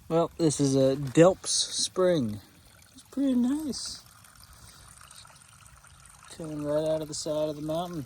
Well, this is a Delps spring. It's pretty nice. Coming right out of the side of the mountain.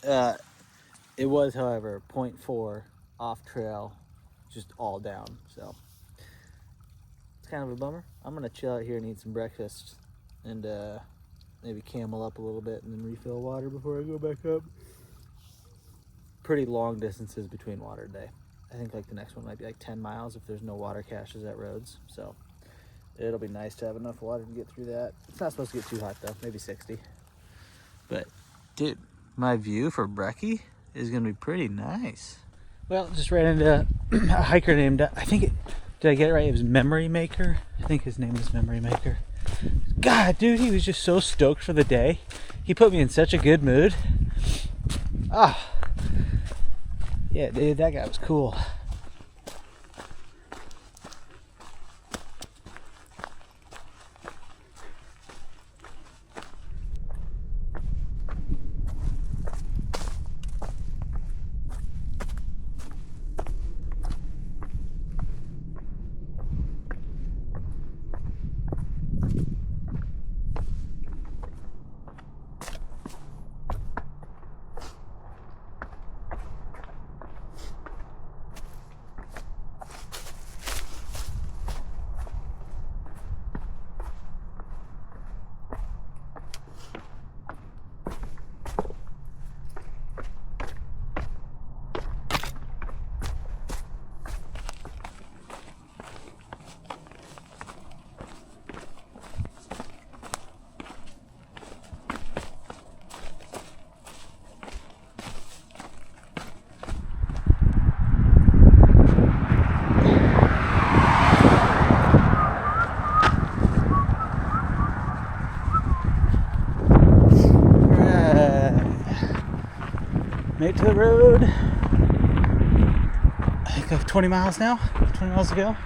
It was, however, 0.4 off trail, just all down. So it's kind of a bummer. I'm gonna chill out here and eat some breakfast, and maybe camel up a little bit and then refill water before I go back up. Pretty long distances between water today. I think like the next one might be like 10 miles if there's no water caches at roads. So it'll be nice to have enough water to get through that. It's not supposed to get too hot though, maybe 60. But dude, my view for brekkie is gonna be pretty nice. Well, just ran into a hiker named, did I get it right? It was Memory Maker. I think his name was Memory Maker. God, dude, he was just so stoked for the day. He put me in such a good mood. Yeah, dude, that guy was cool. Made it to the road. I think I have 20 miles now. 20 miles to go.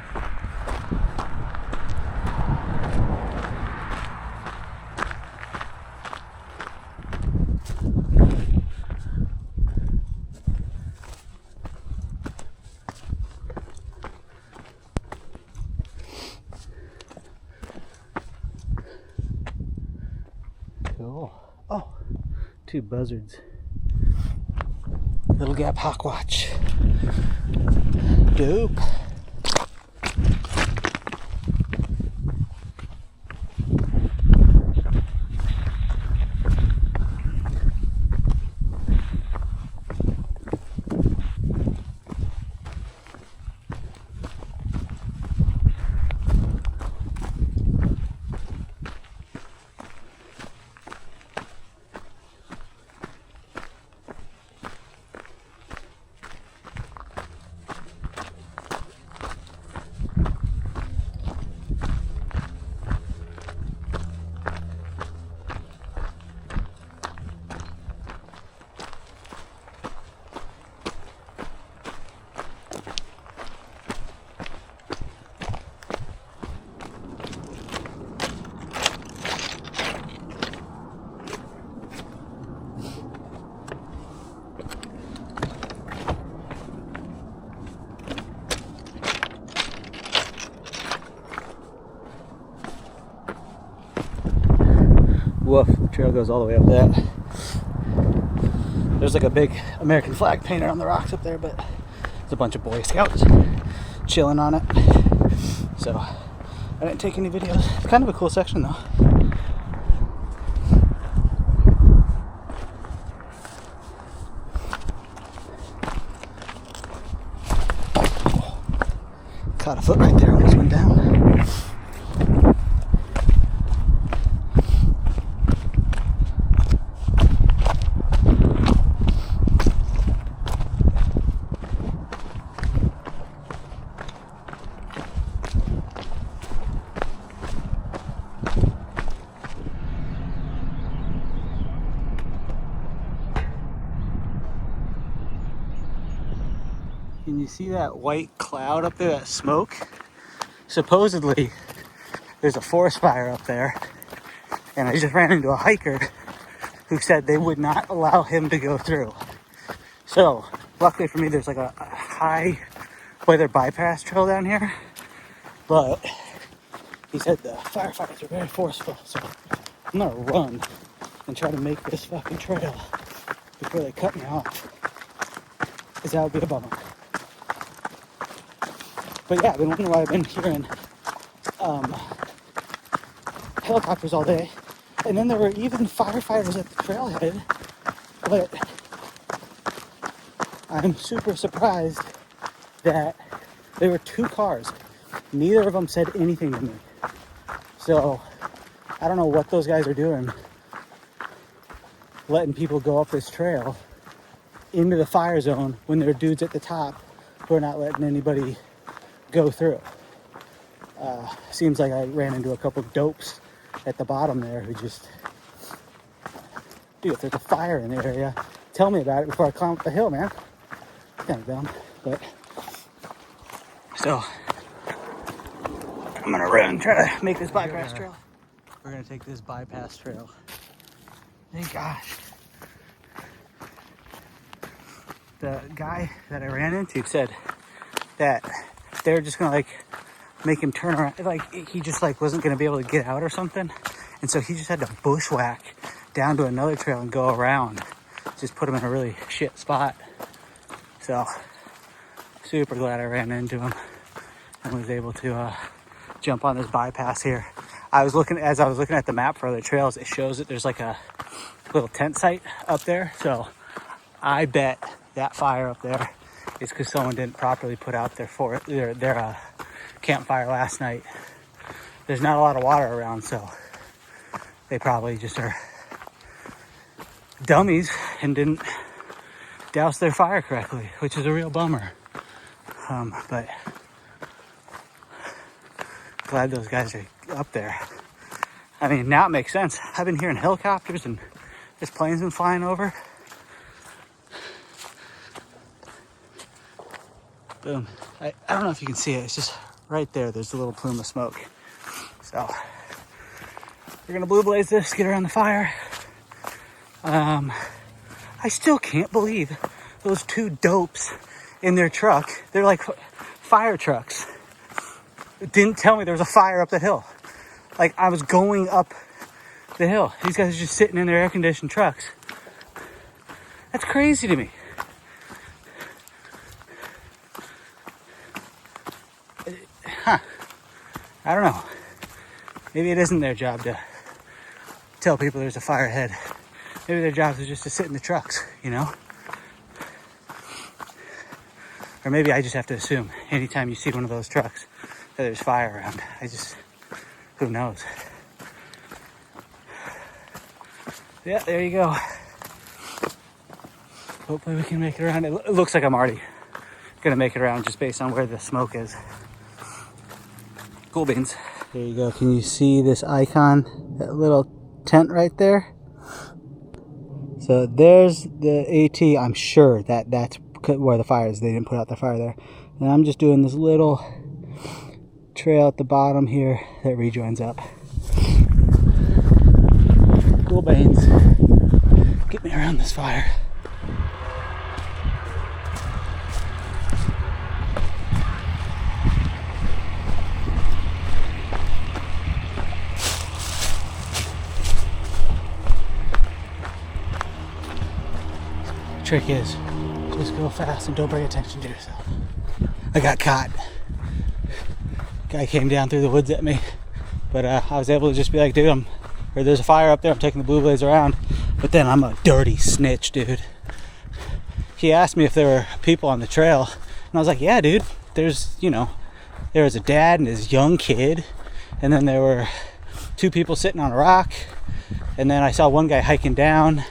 Cool. Oh, two buzzards. Little Gap Hawkwatch. Dope. Woof, the trail goes all the way up that. There's like a big American flag painted on the rocks up there, but there's a bunch of Boy Scouts chilling on it. So I didn't take any videos. It's kind of a cool section though. Caught a foot right there, almost went down. Can you see that white cloud up there, that smoke? Supposedly, there's a forest fire up there. And I just ran into a hiker who said they would not allow him to go through. So, luckily for me, there's like a high by their bypass trail down here, but he said the firefighters are very forceful, so I'm gonna run and try to make this fucking trail before they cut me off, because that would be a bummer. But yeah, I've been wondering why I've been hearing helicopters all day, and then there were even firefighters at the trailhead, but I'm super surprised that there were 2 cars. Neither of them said anything to me. So I don't know what those guys are doing, letting people go up this trail into the fire zone when there are dudes at the top who are not letting anybody go through. Seems like I ran into a couple dopes at the bottom there who just, dude, if there's a fire in the area, tell me about it before I climb up the hill, man. Kind of dumb, but so I'm gonna run, try to make this bypass trail. We're gonna take this bypass trail. Thank gosh. The guy that I ran into said that they were just gonna like make him turn around, like he just like wasn't gonna be able to get out or something, and so he just had to bushwhack down to another trail and go around. Just put him in a really shit spot. So super glad I ran into him and was able to jump on this bypass here. As I was looking at the map for other trails, it shows that there's like a little tent site up there. So I bet that fire up there is because someone didn't properly put out their campfire last night. There's not a lot of water around, so they probably just are dummies and didn't douse their fire correctly, which is a real bummer. But glad those guys are up there. I mean, now it makes sense. I've been hearing helicopters and there's planes been flying over. Boom. I don't know if you can see it. It's just right there. There's a little plume of smoke. So we're gonna blue blaze this, get around the fire. I still can't believe those 2 dopes in their truck. They're like fire trucks. Didn't tell me there was a fire up the hill. Like I was going up the hill. These guys are just sitting in their air-conditioned trucks. That's crazy to me. Huh. I don't know. Maybe it isn't their job to tell people there's a fire ahead. Maybe their job is just to sit in the trucks, you know? Or maybe I just have to assume anytime you see one of those trucks that there's fire around. Who knows? Yeah, there you go. Hopefully we can make it around. It looks like I'm already gonna make it around just based on where the smoke is. Cool beans. There you go. Can you see this icon? That little tent right there? So there's the AT. I'm sure that's where the fire is. They didn't put out the fire there. And I'm just doing this little trail at the bottom here that rejoins up. Cool beans. Get me around this fire. Trick is just go fast and don't bring attention to yourself. I got caught. Guy came down through the woods at me, but I was able to just be like, dude, there's a fire up there. I'm taking the blue blaze around. But then I'm a dirty snitch, dude. He asked me if there were people on the trail, and I was like, yeah, dude. There was a dad and his young kid, and then there were 2 people sitting on a rock, and then I saw one guy hiking down.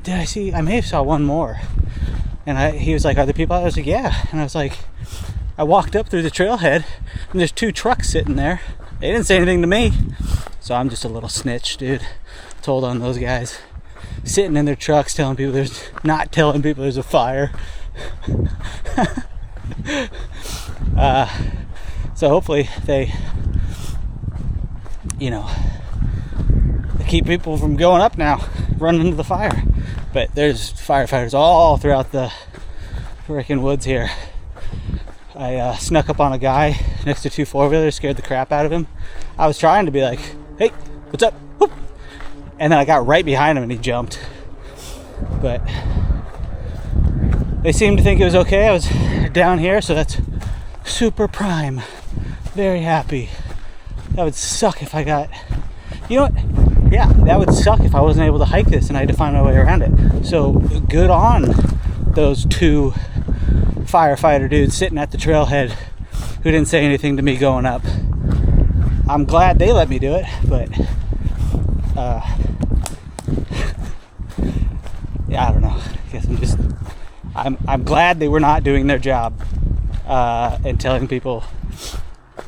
I may have saw one more. And he was like, are there people? I was like, yeah. And I was like, I walked up through the trailhead and there's 2 trucks sitting there. They didn't say anything to me. So I'm just a little snitch, dude. Told on those guys sitting in their trucks telling people there's a fire. So hopefully they keep people from going up now, running into the fire. But there's firefighters all throughout the freaking woods here. I snuck up on a guy next to 2 4-wheelers, scared the crap out of him. I was trying to be like, hey, what's up? Whoop. And then I got right behind him and he jumped. But they seemed to think it was okay. I was down here, so that's super prime. Very happy. That would suck if I got, you know what? Yeah, that would suck if I wasn't able to hike this and I had to find my way around it. So good on those 2 firefighter dudes sitting at the trailhead who didn't say anything to me going up. I'm glad they let me do it, but yeah, I don't know. I guess I'm glad they were not doing their job and telling people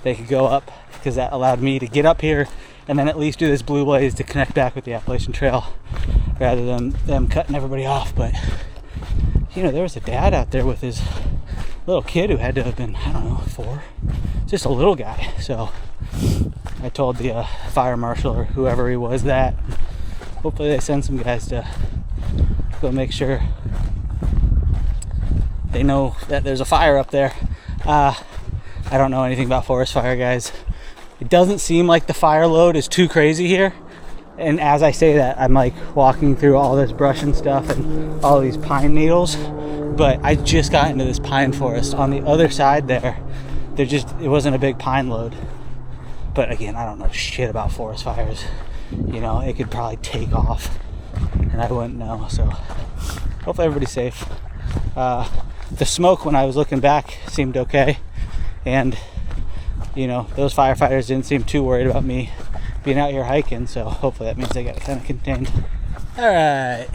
they could go up, because that allowed me to get up here and then at least do this blue blaze to connect back with the Appalachian Trail rather than them cutting everybody off. But you know, there was a dad out there with his little kid who had to have been, I don't know, 4, just a little guy. So I told the fire marshal or whoever he was that hopefully they send some guys to go make sure they know that there's a fire up there. I don't know anything about forest fire, guys. It doesn't seem like the fire load is too crazy here. And as I say that, I'm like walking through all this brush and stuff and all these pine needles. But I just got into this pine forest. On the other side there it wasn't a big pine load. But again, I don't know shit about forest fires. You know, it could probably take off and I wouldn't know. So hopefully everybody's safe. The smoke when I was looking back seemed okay. And you know, those firefighters didn't seem too worried about me being out here hiking, so hopefully that means I got it kind of contained. All right,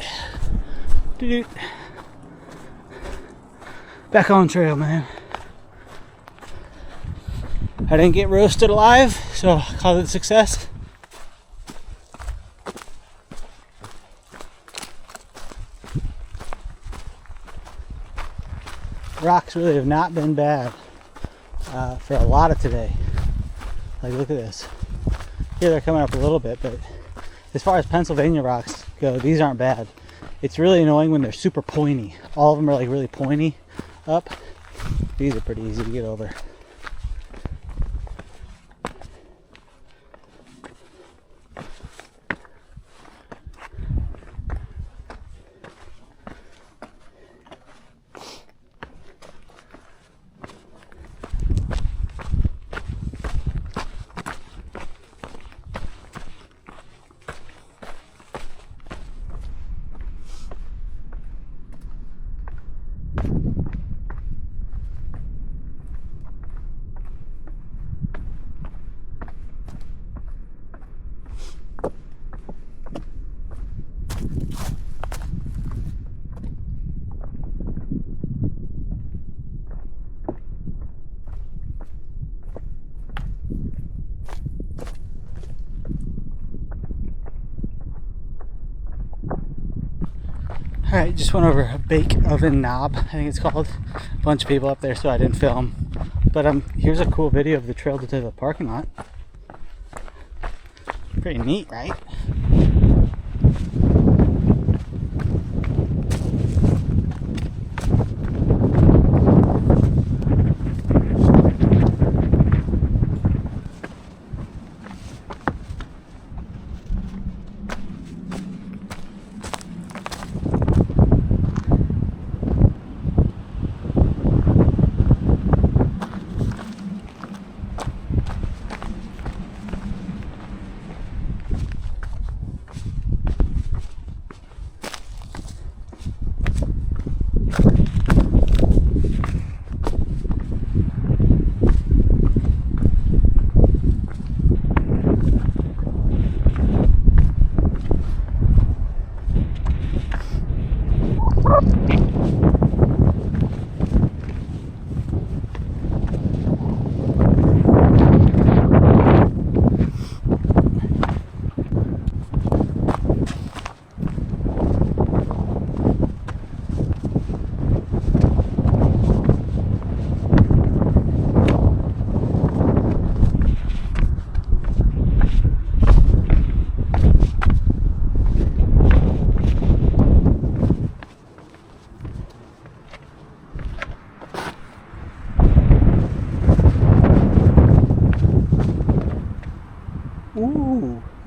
back on trail, man. I didn't get roasted alive, so I call it a success. Rocks really have not been bad for a lot of today. Like, look at this. Here they're coming up a little bit, but as far as Pennsylvania rocks go, these aren't bad. It's really annoying when they're super pointy. All of them are like really pointy up. These are pretty easy to get over. Alright, just went over a bake oven knob, I think it's called. A bunch of people up there, so I didn't film. But here's a cool video of the trail to the parking lot. Pretty neat, right?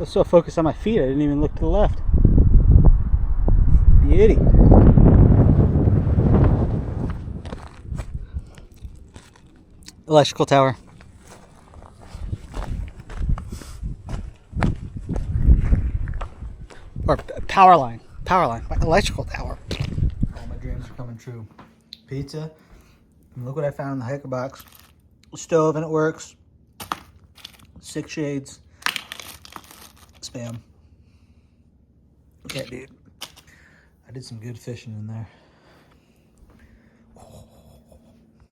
was so focused on my feet, I didn't even look to the left. Beauty. Electrical tower. Or power line. Power line. Electrical tower. All my dreams are coming true. Pizza. And look what I found in the hiker box. Stove, and it works. 6 shades. Spam. Yeah, dude. I did some good fishing in there.